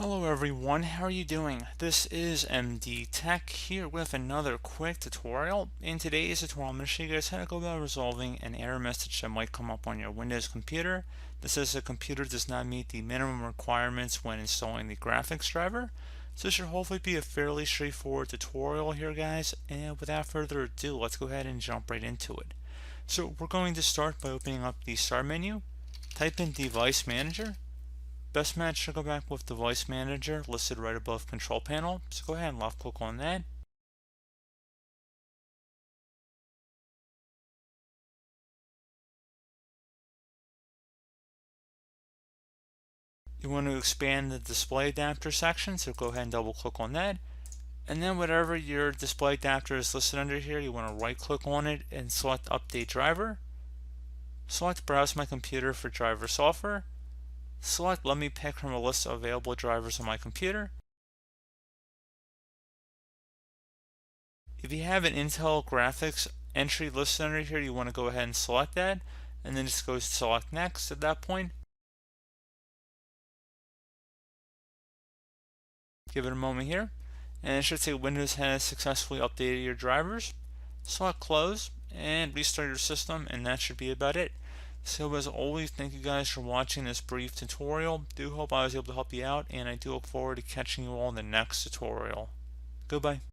Hello everyone, how are you doing? This is MD Tech here with another quick tutorial. In today's tutorial, I'm going to show you guys how to go about resolving an error message that might come up on your Windows computer. This says the computer does not meet the minimum requirements when installing the graphics driver. So this should hopefully be a fairly straightforward tutorial here, guys. And without further ado, let's go ahead and jump right into it. So we're going to start by opening up the Start menu, type in Device Manager. Best match to go back with Device Manager listed right above Control Panel. So go ahead and left click on that. You want to expand the display adapter section, so go ahead and double click on that. And then whatever your display adapter is listed under here, you want to right click on it and select Update Driver. Select Browse My Computer for driver software. Select Let me pick from a list of available drivers on my computer. If you have an Intel graphics entry listed under here, you want to go ahead and select that, and then just go select Next at that point. Give it a moment here, and it should say Windows has successfully updated your drivers. Select Close and restart your system, and that should be about it. So as always, thank you guys for watching this brief tutorial. Do hope I was able to help you out, and I do look forward to catching you all in the next tutorial. Goodbye.